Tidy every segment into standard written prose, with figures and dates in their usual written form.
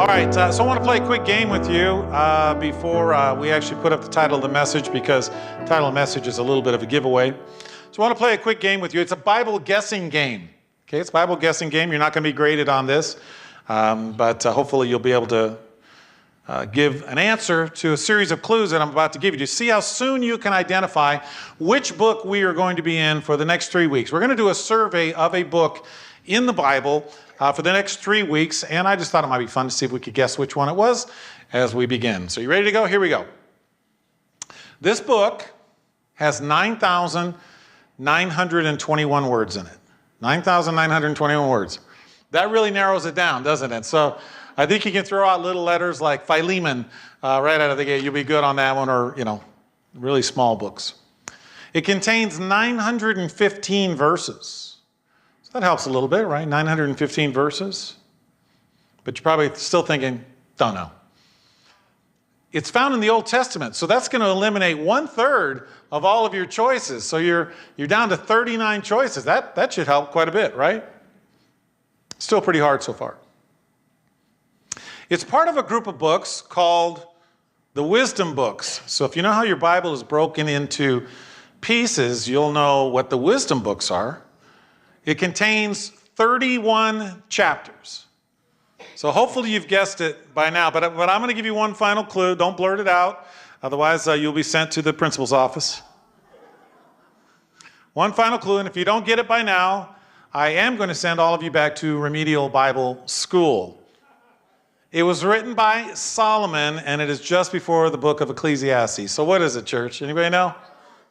All right, so I want to play a quick game with you before we actually put up the title of the message, because the title of the message is a little bit of a giveaway. So I want to play a quick game with you. It's a Bible guessing game. Okay, it's a Bible guessing game. You're not going to be graded on this, but hopefully you'll be able to give an answer to a series of clues that I'm about to give you to see how soon you can identify which book we are going to be in for the next 3 weeks. We're going to do a survey of a book in the Bible for the next 3 weeks, and I just thought it might be fun to see if we could guess which one it was as we begin. So you ready to go? Here we go. This book has 9,921 words in it. 9,921 words. That really narrows it down, doesn't it? So I think you can throw out little letters like Philemon right out of the gate. You'll be good on that one, or, really small books. It contains 915 verses. So that helps a little bit, right? 915 verses. But you're probably still thinking, don't know. It's found in the Old Testament, so that's going to eliminate 1/3 of all of your choices. So you're down to 39 choices. That should help quite a bit, right? Still pretty hard so far. It's part of a group of books called the Wisdom Books. So if you know how your Bible is broken into pieces, you'll know what the Wisdom Books are. It contains 31 chapters. So hopefully you've guessed it by now, but I'm going to give you one final clue. Don't blurt it out, otherwise you'll be sent to the principal's office. One final clue, and if you don't get it by now, I am going to send all of you back to Remedial Bible School. It was written by Solomon, and it is just before the book of Ecclesiastes. So what is it, church? Anybody know?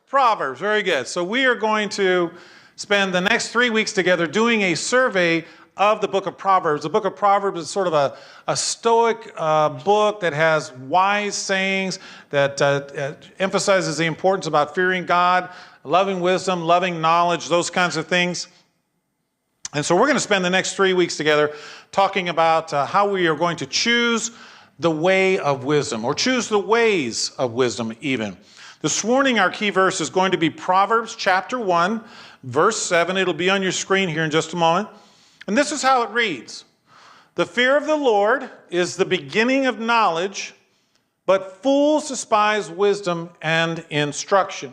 Proverbs. Very good. So we are going to spend the next 3 weeks together doing a survey of the book of Proverbs. The book of Proverbs is sort of a stoic book that has wise sayings, that emphasizes the importance about fearing God, loving wisdom, loving knowledge, those kinds of things. And so we're going to spend the next 3 weeks together talking about how we are going to choose the way of wisdom, or choose the ways of wisdom even. This morning our key verse is going to be Proverbs chapter 1, verse 7. It'll be on your screen here in just a moment. And this is how it reads. The fear of the Lord is the beginning of knowledge, but fools despise wisdom and instruction.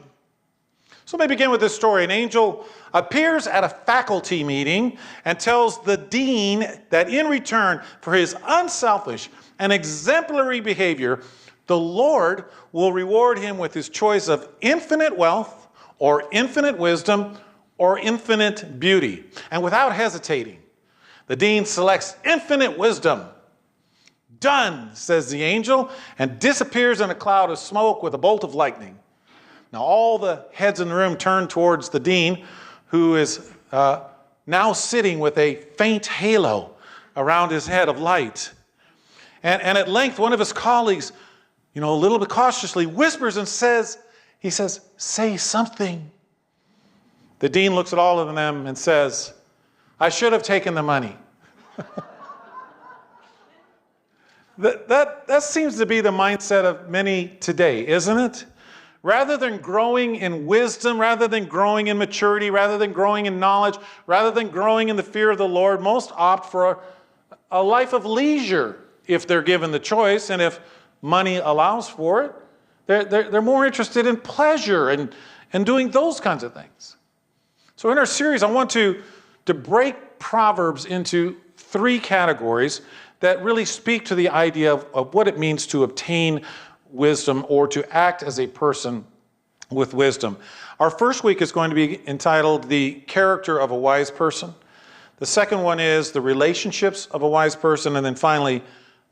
So let me begin with this story. An angel appears at a faculty meeting and tells the dean that in return for his unselfish and exemplary behavior, the Lord will reward him with his choice of infinite wealth, or infinite wisdom, or infinite beauty. And without hesitating, the dean selects infinite wisdom. Done, says the angel, and disappears in a cloud of smoke with a bolt of lightning. Now all the heads in the room turn towards the dean, who is now sitting with a faint halo around his head of light. And at length, one of his colleagues, a little bit cautiously, whispers and says, say something. The dean looks at all of them and says, I should have taken the money. That seems to be the mindset of many today, isn't it? Rather than growing in wisdom, rather than growing in maturity, rather than growing in knowledge, rather than growing in the fear of the Lord, most opt for a life of leisure if they're given the choice, and if money allows for it. They're more interested in pleasure and doing those kinds of things. So in our series, I want to break Proverbs into 3 categories that really speak to the idea of what it means to obtain wisdom, or to act as a person with wisdom. Our first week is going to be entitled The Character of a Wise Person. The second one is The Relationships of a Wise Person. And then finally,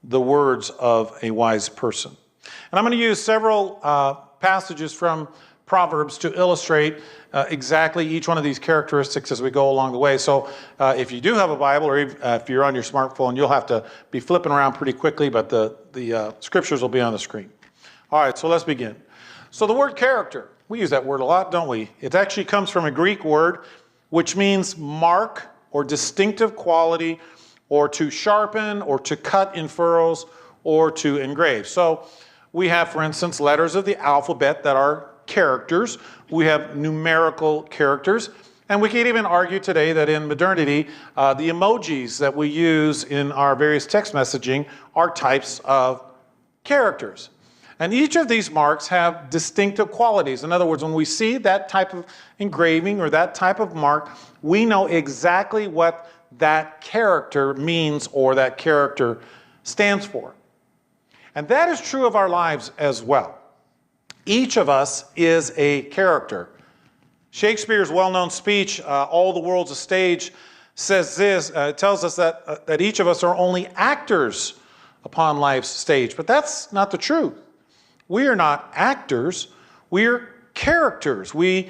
The Words of a Wise Person. And I'm going to use several passages from Proverbs to illustrate exactly each one of these characteristics as we go along the way. So if you do have a Bible, or if you're on your smartphone, you'll have to be flipping around pretty quickly, but the scriptures will be on the screen. All right, so let's begin. So the word character, we use that word a lot, don't we? It actually comes from a Greek word which means mark, or distinctive quality, or to sharpen, or to cut in furrows, or to engrave. So we have, for instance, letters of the alphabet that are characters. We have numerical characters. And we can even argue today that in modernity, the emojis that we use in our various text messaging are types of characters. And each of these marks have distinctive qualities. In other words, when we see that type of engraving or that type of mark, we know exactly what that character means or that character stands for. And that is true of our lives as well. Each of us is a character. Shakespeare's well-known speech, All the World's a Stage, says this, tells us that each of us are only actors upon life's stage. But that's not the truth. We are not actors. We are characters. We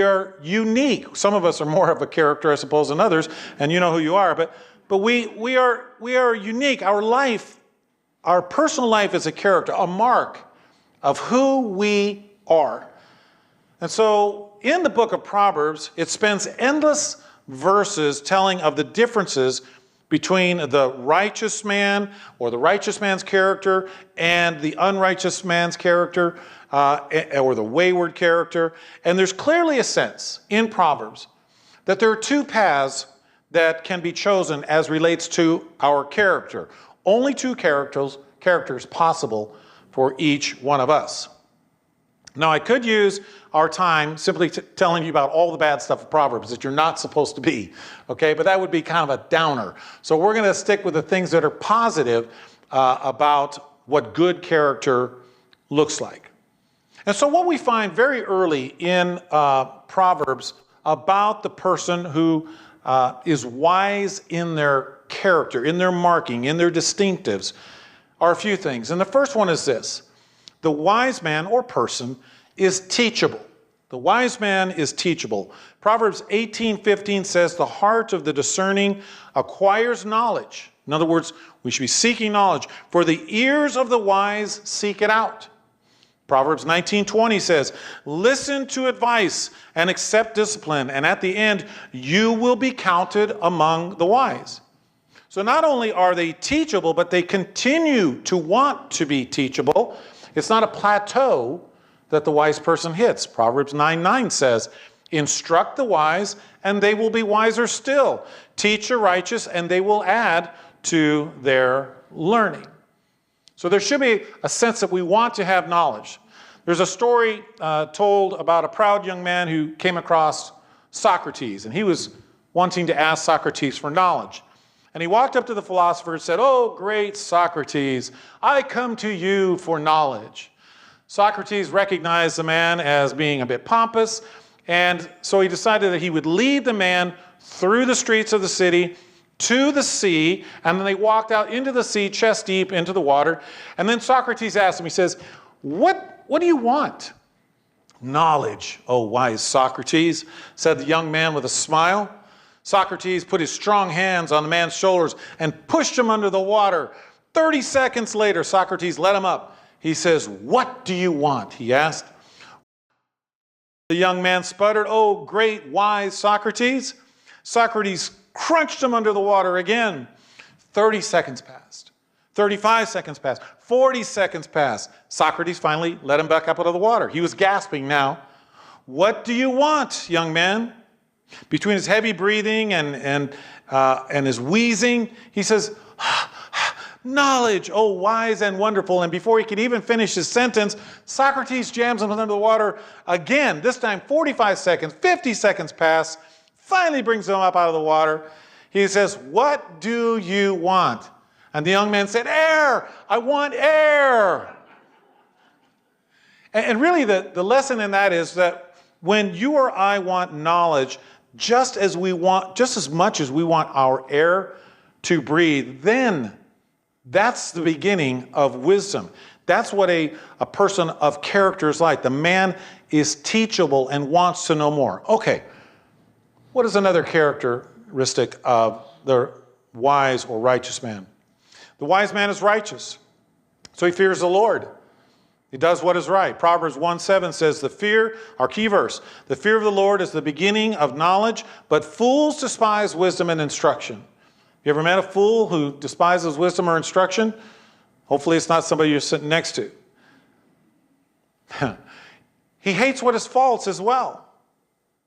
are unique. Some of us are more of a character, I suppose, than others, and you know who you are. But we are unique. Our life, our personal life is a character, a mark of who we are. And so in the book of Proverbs, it spends endless verses telling of the differences between the righteous man or the righteous man's character and the unrighteous man's character or the wayward character. And there's clearly a sense in Proverbs that there are two paths that can be chosen as relates to our character. Only two characters possible for each one of us. Now, I could use our time simply telling you about all the bad stuff of Proverbs that you're not supposed to be, okay? But that would be kind of a downer. So we're going to stick with the things that are positive about what good character looks like. And so what we find very early in Proverbs about the person who is wise in their character, in their marking, in their distinctives, are a few things. And the first one is this. The wise man or person is teachable. The wise man is teachable. Proverbs 18:15 says, the heart of the discerning acquires knowledge. In other words, we should be seeking knowledge. For the ears of the wise seek it out. Proverbs 19:20 says, listen to advice and accept discipline, and at the end, you will be counted among the wise. So not only are they teachable, but they continue to want to be teachable. It's not a plateau that the wise person hits. Proverbs 9:9 says, instruct the wise, and they will be wiser still. Teach the righteous, and they will add to their learning. So there should be a sense that we want to have knowledge. There's a story told about a proud young man who came across Socrates, and he was wanting to ask Socrates for knowledge. And he walked up to the philosopher and said, oh, great Socrates, I come to you for knowledge. Socrates recognized the man as being a bit pompous, and so he decided that he would lead the man through the streets of the city to the sea, and then they walked out into the sea, chest deep into the water. And then Socrates asked him, he says, what do you want? Knowledge, oh wise Socrates, said the young man with a smile. Socrates put his strong hands on the man's shoulders and pushed him under the water. 30 seconds later, Socrates let him up. He says, what do you want? He asked. The young man sputtered, oh, great, wise Socrates. Socrates crunched him under the water again. 30 seconds passed. 35 seconds passed. 40 seconds passed. Socrates finally let him back up out of the water. He was gasping now. What do you want, young man? Between his heavy breathing and his wheezing, he says, knowledge, oh wise and wonderful. And before he could even finish his sentence, Socrates jams him under the water again. This time 45 seconds, 50 seconds pass, finally brings him up out of the water. He says, what do you want? And the young man said, air, I want air. And really the lesson in that is that when you or I want knowledge, just as much as we want our air to breathe, then that's the beginning of wisdom. That's what a person of character is like. The man is teachable and wants to know more. Okay, what is another characteristic of the wise or righteous man? The wise man is righteous, so he fears the Lord. He does what is right. Proverbs 1:7 says, our key verse, the fear of the Lord is the beginning of knowledge, but fools despise wisdom and instruction. You ever met a fool who despises wisdom or instruction? Hopefully it's not somebody you're sitting next to. He hates what is false as well.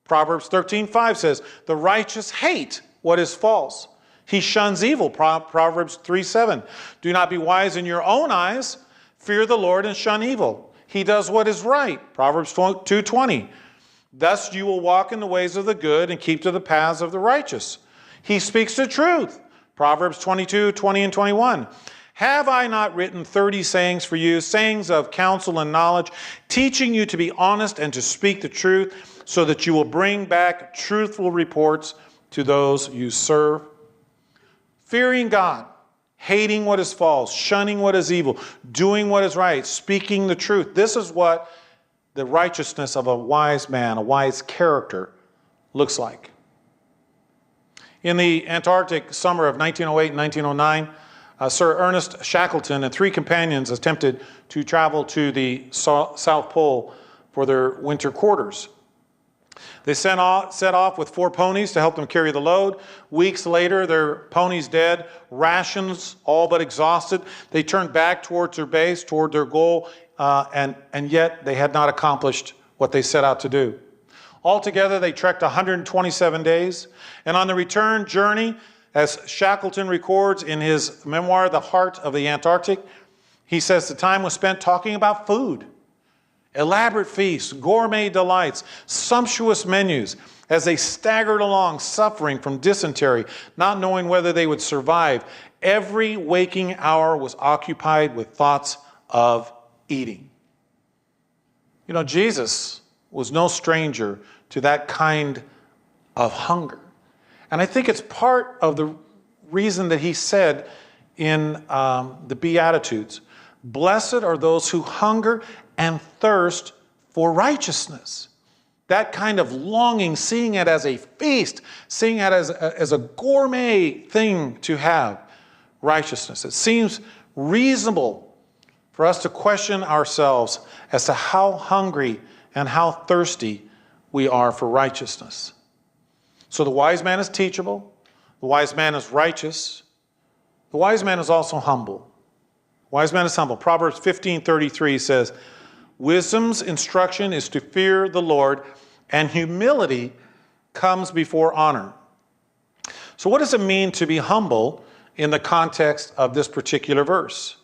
Proverbs 13:5 says, the righteous hate what is false. He shuns evil. Proverbs 3:7. Do not be wise in your own eyes. Fear the Lord and shun evil. He does what is right. Proverbs 2:20. Thus you will walk in the ways of the good and keep to the paths of the righteous. He speaks the truth. Proverbs 22:20 and 21. Have I not written 30 sayings for you, sayings of counsel and knowledge, teaching you to be honest and to speak the truth, so that you will bring back truthful reports to those you serve? Fearing God, hating what is false, shunning what is evil, doing what is right, speaking the truth. This is what the righteousness of a wise man, a wise character, looks like. In the Antarctic summer of 1908 and 1909, Sir Ernest Shackleton and 3 companions attempted to travel to the South Pole for their winter quarters. They set off with 4 ponies to help them carry the load. Weeks later, their ponies dead, rations all but exhausted. They turned back towards their base, toward their goal, and yet they had not accomplished what they set out to do. Altogether, they trekked 127 days, and on the return journey, as Shackleton records in his memoir, The Heart of the Antarctic, he says the time was spent talking about food. Elaborate feasts, gourmet delights, sumptuous menus, as they staggered along, suffering from dysentery, not knowing whether they would survive. Every waking hour was occupied with thoughts of eating. You know, Jesus was no stranger to that kind of hunger. And I think it's part of the reason that he said in the Beatitudes, blessed are those who hunger and thirst for righteousness. That kind of longing, seeing it as a feast, seeing it as a gourmet thing to have, righteousness. It seems reasonable for us to question ourselves as to how hungry and how thirsty we are for righteousness. So the wise man is teachable. The wise man is righteous. The wise man is also humble. The wise man is humble. Proverbs 15:33 says, wisdom's instruction is to fear the Lord, and humility comes before honor. So what does it mean to be humble in the context of this particular verse?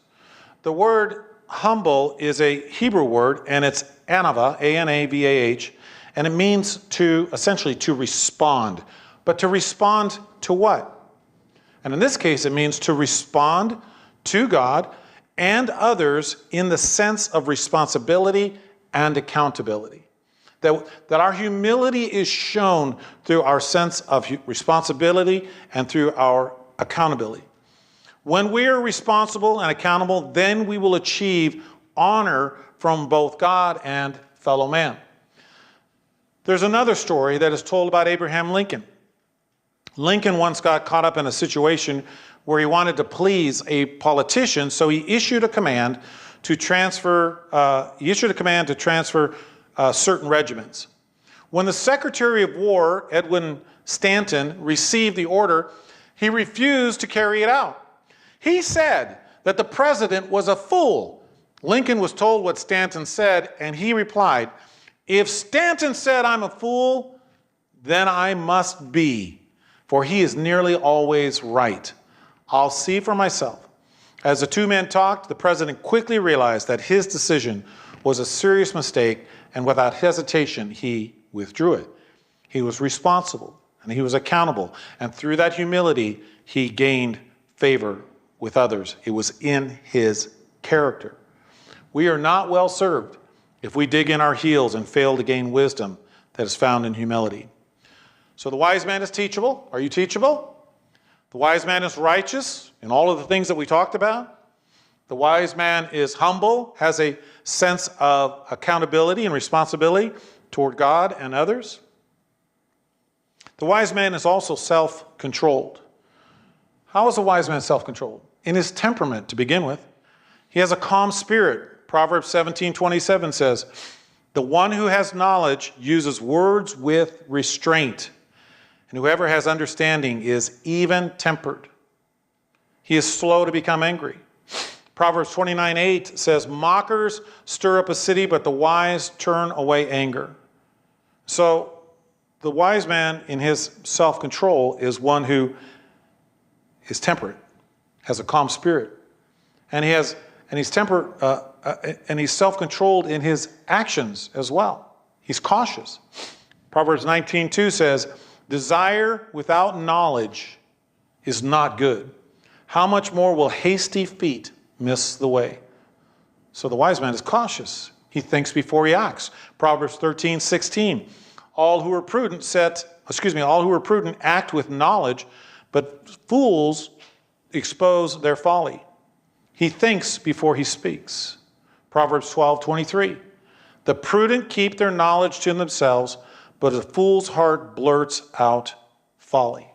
The word humble is a Hebrew word, and it's anavah, A-N-A-V-A-H, and it means to, essentially, to respond. But to respond to what? And in this case, it means to respond to God and others in the sense of responsibility and accountability. That our humility is shown through our sense of responsibility and through our accountability. When we are responsible and accountable, then we will achieve honor from both God and fellow man. There's another story that is told about Abraham Lincoln. Lincoln once got caught up in a situation where he wanted to please a politician, so he issued a command to transfer certain regiments. When the Secretary of War, Edwin Stanton, received the order, he refused to carry it out. He said that the president was a fool. Lincoln was told what Stanton said, and he replied, if Stanton said I'm a fool, then I must be, for he is nearly always right. I'll see for myself. As the 2 men talked, the president quickly realized that his decision was a serious mistake, and without hesitation, he withdrew it. He was responsible, and he was accountable, and through that humility, he gained favor with others. It was in his character. We are not well served if we dig in our heels and fail to gain wisdom that is found in humility. So the wise man is teachable. Are you teachable? The wise man is righteous in all of the things that we talked about. The wise man is humble, has a sense of accountability and responsibility toward God and others. The wise man is also self-controlled. How is a wise man self-controlled? In his temperament, to begin with. He has a calm spirit. Proverbs 17:27 says, the one who has knowledge uses words with restraint, and whoever has understanding is even-tempered. He is slow to become angry. Proverbs 29:8 says, mockers stir up a city, but the wise turn away anger. So the wise man in his self-control is one who is temperate, has a calm spirit, and he's self-controlled in his actions as well. He's cautious. Proverbs 19:2 says, "Desire without knowledge is not good. How much more will hasty feet miss the way?" So the wise man is cautious. He thinks before he acts. Proverbs 13:16, all who are prudent act with knowledge, but fools expose their folly. He thinks before he speaks. Proverbs 12:23, the prudent keep their knowledge to themselves, but a fool's heart blurts out folly.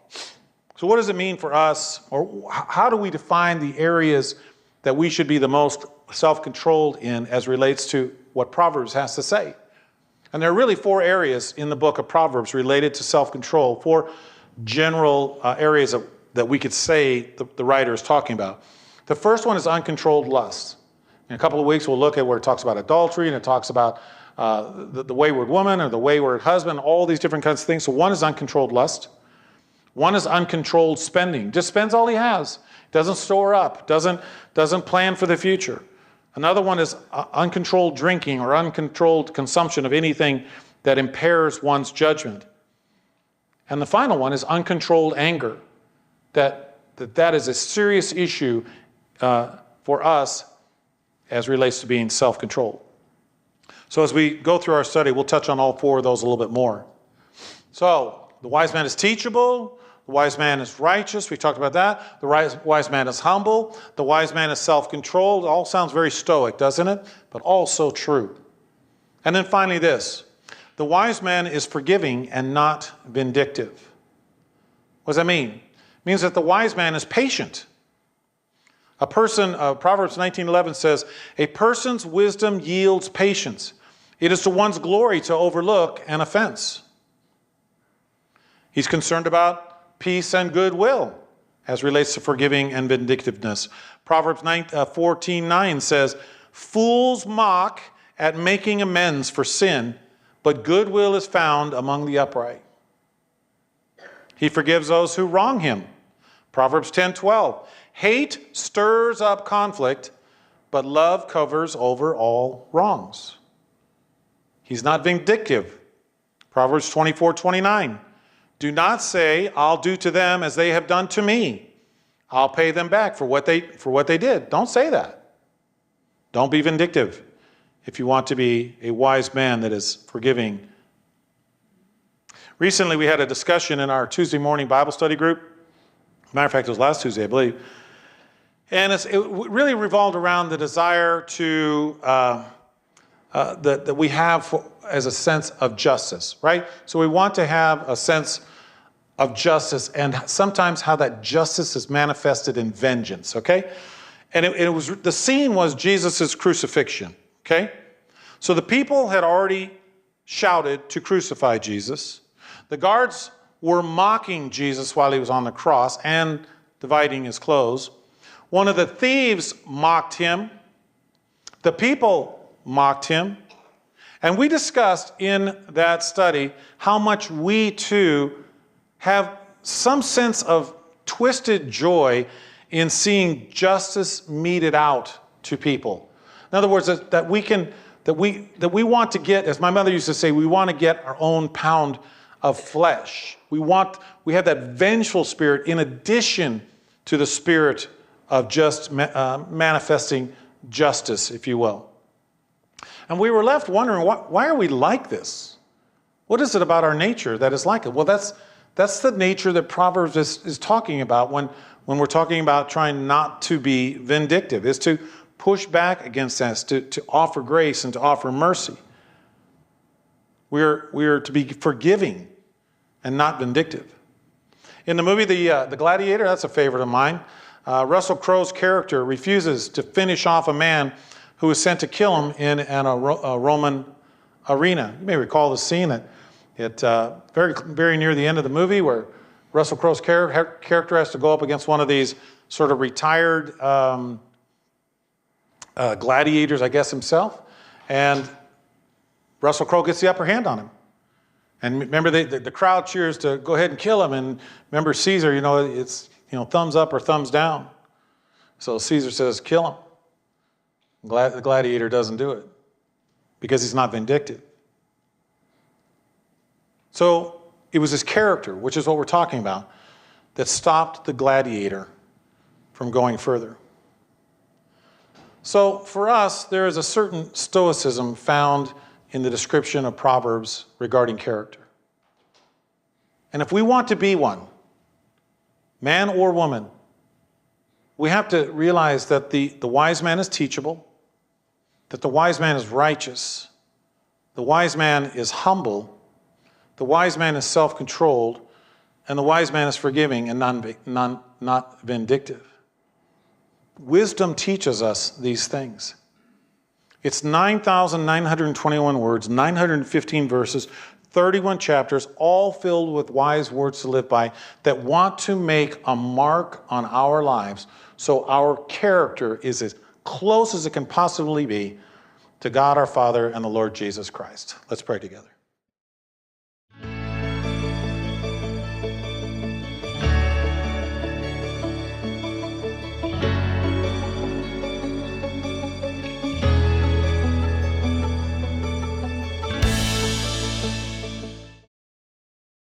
So what does it mean for us, or how do we define the areas that we should be the most self-controlled in as relates to what Proverbs has to say? And there are really 4 areas in the book of Proverbs related to self-control, 4 general areas that we could say the writer is talking about. The first one is uncontrolled lust. In a couple of weeks, we'll look at where it talks about adultery, and it talks about the wayward woman or the wayward husband, all these different kinds of things. So one is uncontrolled lust. One is uncontrolled spending. Just spends all he has. Doesn't store up. Doesn't plan for the future. Another one is uncontrolled drinking or uncontrolled consumption of anything that impairs one's judgment. And the final one is uncontrolled anger. That is a serious issue for us as relates to being self-controlled. So as we go through our study, we'll touch on all 4 of those a little bit more. So the wise man is teachable. The wise man is righteous. We talked about that. The wise man is humble. The wise man is self-controlled. It all sounds very stoic, doesn't it? But also true. And then finally this. The wise man is forgiving and not vindictive. What does that mean? It means that the wise man is patient. Proverbs 19:11 says, a person's wisdom yields patience. It is to one's glory to overlook an offense. He's concerned about peace and goodwill as relates to forgiving and vindictiveness. Proverbs 14:9 says, fools mock at making amends for sin, but goodwill is found among the upright. He forgives those who wrong him. Proverbs 10:12, hate stirs up conflict, but love covers over all wrongs. He's not vindictive. Proverbs 24:29, do not say, I'll do to them as they have done to me. I'll pay them back for what they did. Don't say that. Don't be vindictive if you want to be a wise man that is forgiving. Recently, we had a discussion in our Tuesday morning Bible study group. Matter of fact, it was last Tuesday, I believe. And it really revolved around the desire that we have as a sense of justice, right? So we want to have a sense of justice, and sometimes how that justice is manifested in vengeance, okay? And the scene was Jesus' crucifixion, okay? So the people had already shouted to crucify Jesus. The guards were mocking Jesus while he was on the cross and dividing his clothes. One of the thieves mocked him. The people mocked him. And we discussed in that study how much we too have some sense of twisted joy in seeing justice meted out to people. In other words, that we want to get, as my mother used to say, we want to get our own pound of flesh. We have that vengeful spirit in addition to the spirit of just manifesting justice, if you will. And we were left wondering, why are we like this? What is it about our nature that is like it? Well, that's the nature that Proverbs is talking about when we're talking about trying not to be vindictive, is to push back against that, to offer grace and to offer mercy. We're to be forgiving and not vindictive. In the movie The Gladiator, that's a favorite of mine, Russell Crowe's character refuses to finish off a man who was sent to kill him in a Roman arena. You may recall the scene very, very near the end of the movie where Russell Crowe's character has to go up against one of these sort of retired gladiators, I guess himself, and Russell Crowe gets the upper hand on him. And remember, the crowd cheers to go ahead and kill him. And remember, Caesar, it's thumbs up or thumbs down. So Caesar says, kill him. The gladiator doesn't do it because he's not vindictive. So it was his character, which is what we're talking about, that stopped the gladiator from going further. So for us, there is a certain stoicism found in the description of Proverbs regarding character. And if we want to be one, man or woman, we have to realize that the wise man is teachable, that the wise man is righteous, the wise man is humble, the wise man is self-controlled, and the wise man is forgiving and not vindictive. Wisdom teaches us these things. It's 9,921 words, 915 verses, 31 chapters, all filled with wise words to live by that want to make a mark on our lives so our character is as close as it can possibly be to God our Father and the Lord Jesus Christ. Let's pray together.